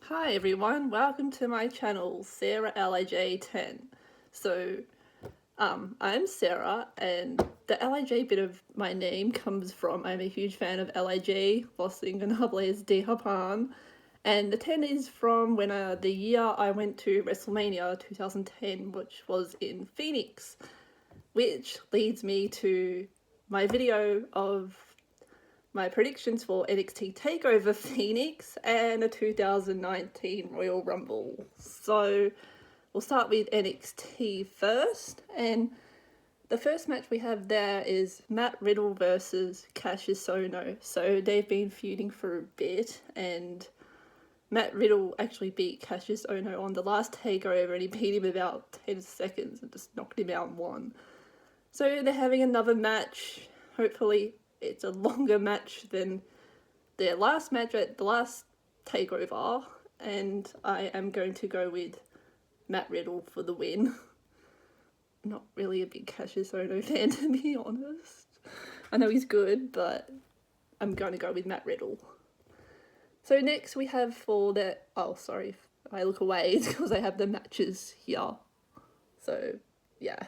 Hi everyone, welcome to my channel, Sarah LIJ10. So, I'm Sarah, and the LIJ bit of my name comes from I'm a huge fan of LIJ, Los Ingobernables de Japan, and the 10 is from when the year I went to WrestleMania 2010, which was in Phoenix, which leads me to my video of my predictions for NXT Takeover Phoenix and a 2019 Royal Rumble. So we'll start with NXT first, and the first match we have there is Matt Riddle versus Cassius Ohno. So they've been feuding for a bit, and Matt Riddle actually beat Cassius Ohno on the last takeover, and he beat him about 10 seconds and just knocked him out and won. So they're having another match. Hopefully it's a longer match than their last match at the last takeover, and I am going to go with Matt Riddle for the win. Not really a big Cassius Ohno fan, to be honest. I know he's good, but I'm going to go with Matt Riddle. So next we have for the... Oh, sorry, if I look away, it's because I have the matches here. So, yeah.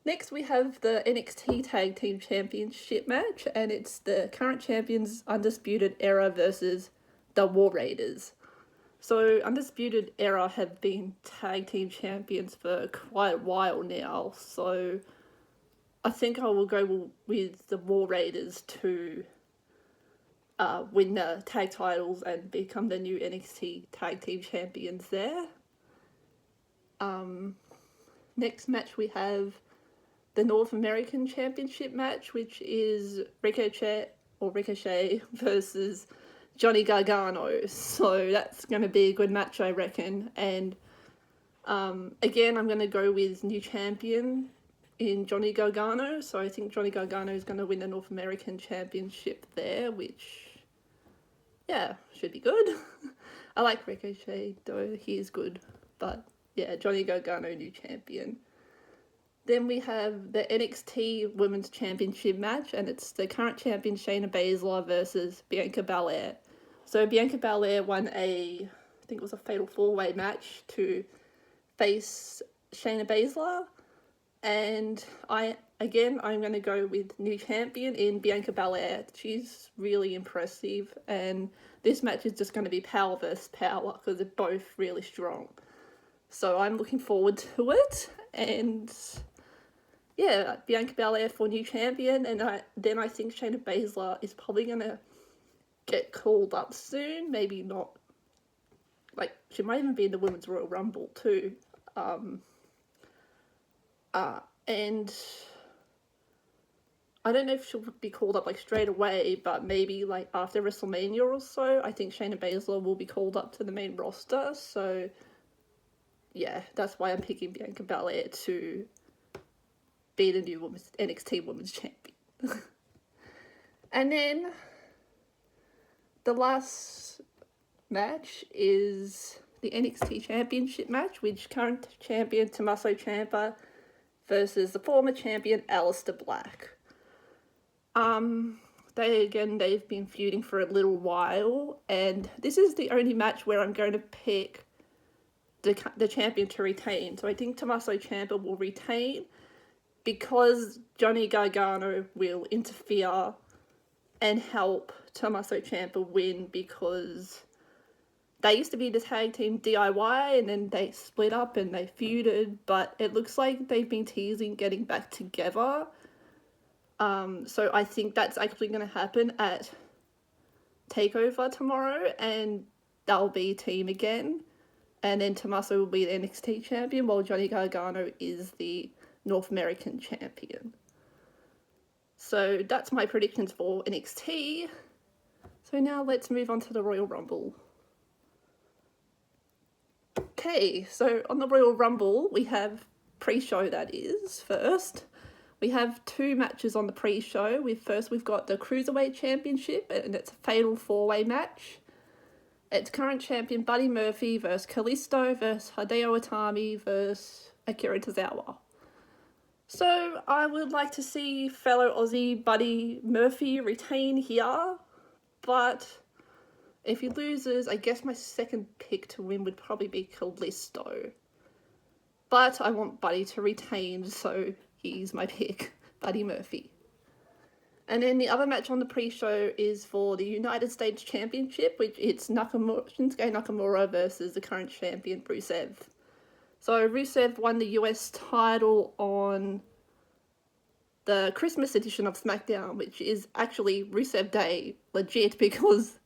Next we have the NXT Tag Team Championship match, and it's the current champions Undisputed Era versus the War Raiders. So Undisputed Era have been tag team champions for quite a while now, so I think I will go with the War Raiders to win the tag titles and become the new NXT Tag Team Champions there. Next match we have the North American Championship match, which is Ricochet versus Johnny Gargano. So that's going to be a good match, I reckon. And again, I'm going to go with new champion in Johnny Gargano. So I think Johnny Gargano is going to win the North American Championship there, which, yeah, should be good. I like Ricochet, though. He is good. But, yeah, Johnny Gargano, new champion. Then we have the NXT Women's Championship match, and it's the current champion Shayna Baszler versus Bianca Belair. So Bianca Belair won I think it was a fatal four-way match to face Shayna Baszler, and I'm going to go with new champion in Bianca Belair. She's really impressive, and this match is just going to be power versus power because they're both really strong. So I'm looking forward to it, and yeah, Bianca Belair for new champion, and I think Shayna Baszler is probably gonna get called up soon. Maybe not. Like, she might even be in the Women's Royal Rumble too. And I don't know if she'll be called up like straight away, but maybe like after WrestleMania or so. I think Shayna Baszler will be called up to the main roster. So yeah, that's why I'm picking Bianca Belair to be the new NXT Women's Champion. And then the last match is the NXT Championship match, which current champion Tommaso Ciampa versus the former champion Aleister Black. They've been feuding for a little while, and this is the only match where I'm going to pick the champion to retain. So I think Tommaso Ciampa will retain, because Johnny Gargano will interfere and help Tommaso Ciampa win, because they used to be the tag team DIY and then they split up and they feuded, but it looks like they've been teasing getting back together. So I think that's actually going to happen at Takeover tomorrow, and they'll be a team again. And then Tommaso will be the NXT champion while Johnny Gargano is the North American champion. So that's my predictions for NXT. So now let's move on to the Royal Rumble. Okay, so on the Royal Rumble, we have pre-show, that is, first. We have two matches on the pre-show. We've got the Cruiserweight Championship, and it's a fatal four-way match. It's current champion Buddy Murphy versus Kalisto versus Hideo Itami versus Akira Tozawa. So I would like to see fellow Aussie Buddy Murphy retain here, but If he loses, I guess my second pick to win would probably be Callisto. But I want Buddy to retain, so he's my pick, Buddy Murphy. And then the other match on the pre-show is for the United States Championship, which it's Shinsuke Nakamura versus the current champion, Rusev. So Rusev won the US title on the Christmas edition of SmackDown, which is actually Rusev Day, legit, because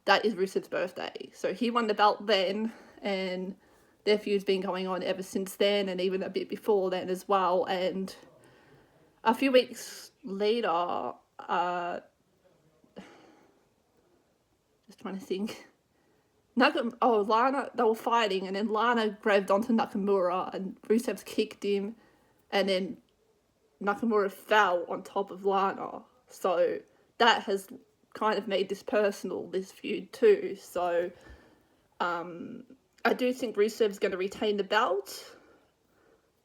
that is Rusev's birthday. So he won the belt then, and their feud's been going on ever since then, and even a bit before then as well. And a few weeks later, just trying to think, Lana, they were fighting, and then Lana grabbed onto Nakamura, and Rusev's kicked him, and then Nakamura fell on top of Lana. So that has kind of made this personal, this feud too. So I do think Rusev's going to retain the belt,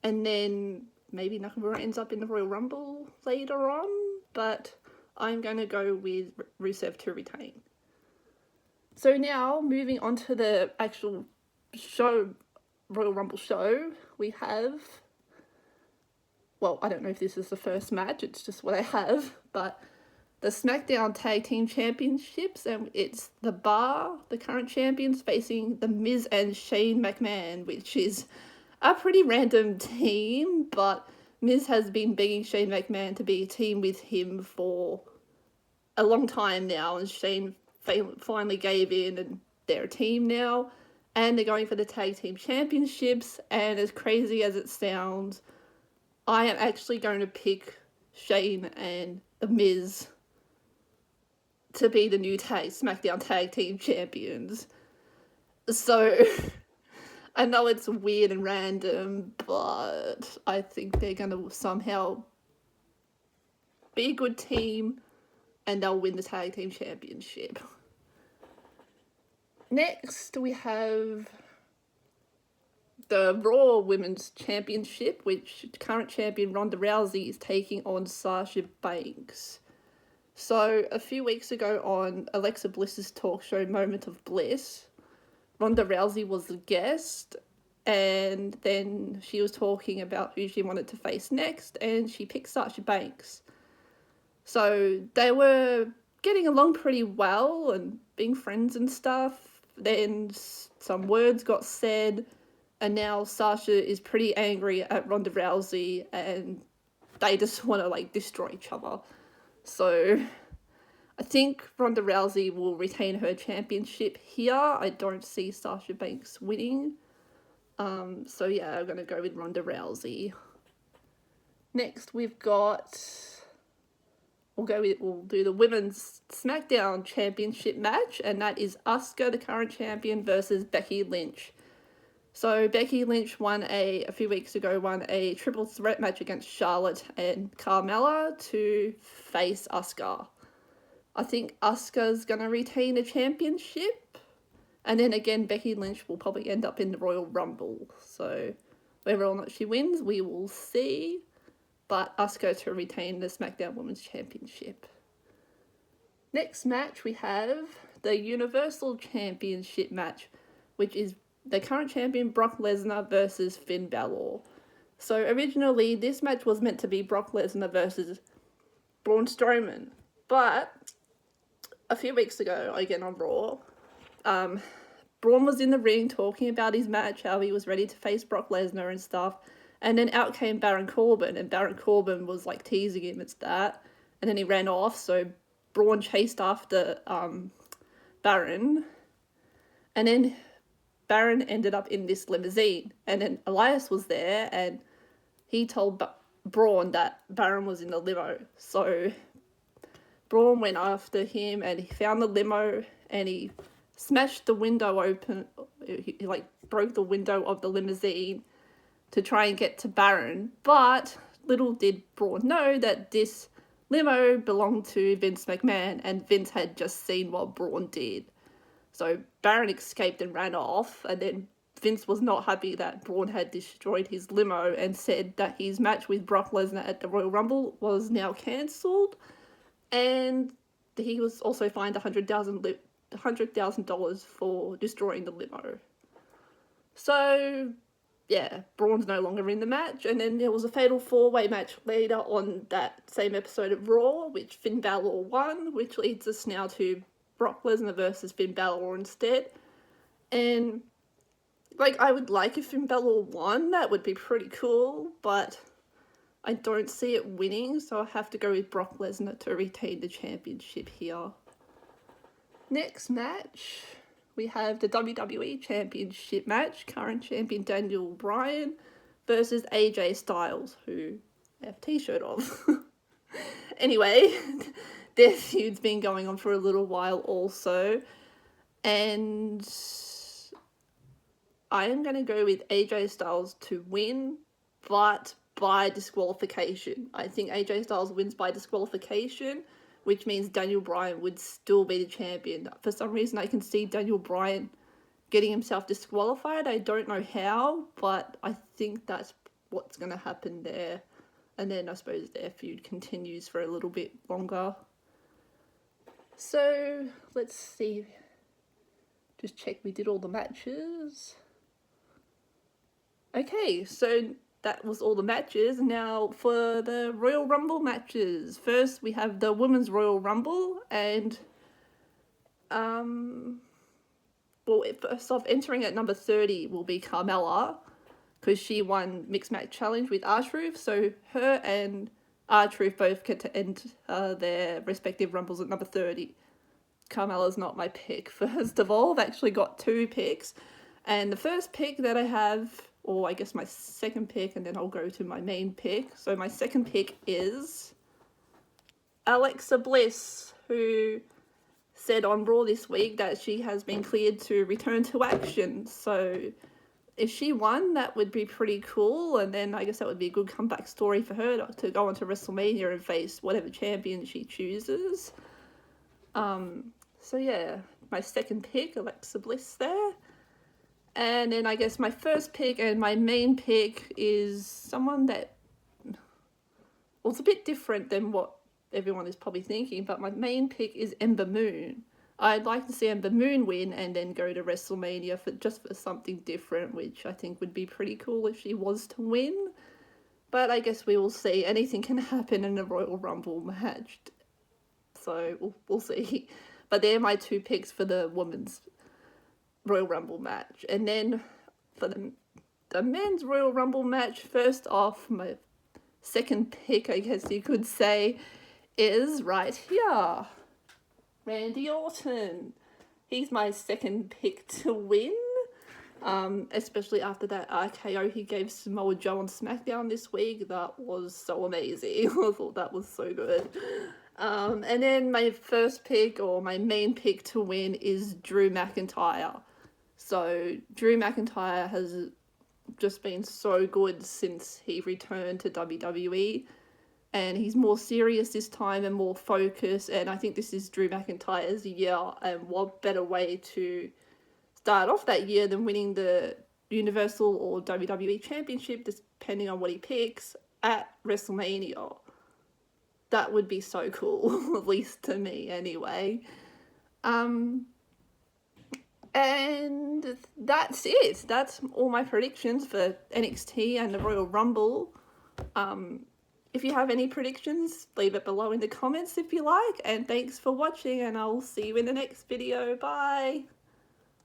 and then maybe Nakamura ends up in the Royal Rumble later on, but I'm going to go with Rusev to retain. So now, moving on to the actual show, Royal Rumble show, we have, well, I don't know if this is the first match, it's just what I have, but the SmackDown Tag Team Championships, and it's The Bar, the current champions, facing The Miz and Shane McMahon, which is a pretty random team, but Miz has been begging Shane McMahon to be a team with him for a long time now, and Shane finally gave in, and they're a team now, and they're going for the Tag Team Championships. And as crazy as it sounds, I am actually going to pick Shane and The Miz to be the new SmackDown Tag Team Champions. So I know it's weird and random, but I think they're going to somehow be a good team, and they'll win the Tag Team Championship. Next, we have the Raw Women's Championship, which current champion Ronda Rousey is taking on Sasha Banks. So, a few weeks ago on Alexa Bliss's talk show Moment of Bliss, Ronda Rousey was the guest, and then she was talking about who she wanted to face next, and she picked Sasha Banks. So they were getting along pretty well and being friends and stuff. Then some words got said, and now Sasha is pretty angry at Ronda Rousey, and they just want to destroy each other. So I think Ronda Rousey will retain her championship here. I don't see Sasha Banks winning. So yeah, I'm gonna go with Ronda Rousey. Next, we've got. We'll do the Women's SmackDown Championship match, and that is Asuka, the current champion, versus Becky Lynch. So Becky Lynch a few weeks ago, won a triple threat match against Charlotte and Carmella to face Asuka. I think Asuka's going to retain the championship, and then again, Becky Lynch will probably end up in the Royal Rumble. So whether or not she wins, we will see. But Asuka to retain the SmackDown Women's Championship. Next match, we have the Universal Championship match, which is the current champion Brock Lesnar versus Finn Balor. So originally, this match was meant to be Brock Lesnar versus Braun Strowman. But a few weeks ago, again on Raw, Braun was in the ring talking about his match, how he was ready to face Brock Lesnar and stuff. And then out came Baron Corbin, and Baron Corbin was teasing him, it's that. And then he ran off, so Braun chased after Baron. And then Baron ended up in this limousine. And then Elias was there, and he told Braun that Baron was in the limo. So Braun went after him, and he found the limo, and he smashed the window open. He broke the window of the limousine to try and get to Baron, but little did Braun know that this limo belonged to Vince McMahon, and Vince had just seen what Braun did. So Baron escaped and ran off, and then Vince was not happy that Braun had destroyed his limo and said that his match with Brock Lesnar at the Royal Rumble was now cancelled, and he was also fined £100,000 $100,000 for destroying the limo. So, yeah, Braun's no longer in the match, and then there was a fatal 4-way match later on that same episode of Raw, which Finn Balor won, which leads us now to Brock Lesnar versus Finn Balor instead. And, like, I would like if Finn Balor won, that would be pretty cool, but I don't see it winning, so I have to go with Brock Lesnar to retain the championship here. Next match, we have the WWE Championship match. Current champion Daniel Bryan versus AJ Styles, who I have a t-shirt of. Anyway, their feud's been going on for a little while also. And I am going to go with AJ Styles to win, but by disqualification. I think AJ Styles wins by disqualification, which means Daniel Bryan would still be the champion. For some reason, I can see Daniel Bryan getting himself disqualified. I don't know how, but I think that's what's going to happen there. And then I suppose their feud continues for a little bit longer. So, let's see. Just check we did all the matches. Okay, so that was all the matches. Now for the Royal Rumble matches. First, we have the Women's Royal Rumble, and first off, entering at number 30 will be Carmella, because she won Mixed Match Challenge with R-Truth, so her and R-Truth both get to enter their respective Rumbles at number 30. Carmella's not my pick, first of all. I've actually got 2 picks, and the first pick that I have, or I guess my second pick, and then I'll go to my main pick. So my second pick is Alexa Bliss, who said on Raw this week that she has been cleared to return to action. So if she won, that would be pretty cool, and then I guess that would be a good comeback story for her to go on to WrestleMania and face whatever champion she chooses. So yeah, my second pick, Alexa Bliss there. And then I guess my first pick and my main pick is someone that, well, it's a bit different than what everyone is probably thinking, but my main pick is Ember Moon. I'd like to see Ember Moon win and then go to WrestleMania for something different, which I think would be pretty cool if she was to win. But I guess we will see. Anything can happen in a Royal Rumble match. So we'll see. But they're my 2 picks for the women's Royal Rumble match. And then for the men's Royal Rumble match, first off, my second pick, I guess you could say, is right here. Randy Orton. He's my second pick to win. Especially after that RKO he gave Samoa Joe on SmackDown this week. That was so amazing. I thought that was so good. And then my first pick, or my main pick to win, is Drew McIntyre. So Drew McIntyre has just been so good since he returned to WWE, and he's more serious this time and more focused, and I think this is Drew McIntyre's year, and what better way to start off that year than winning the Universal or WWE Championship, depending on what he picks, at WrestleMania. That would be so cool, at least to me anyway. And that's it. That's all my predictions for NXT and the Royal Rumble. If you have any predictions, leave it below in the comments if you like. And thanks for watching, and I'll see you in the next video. Bye!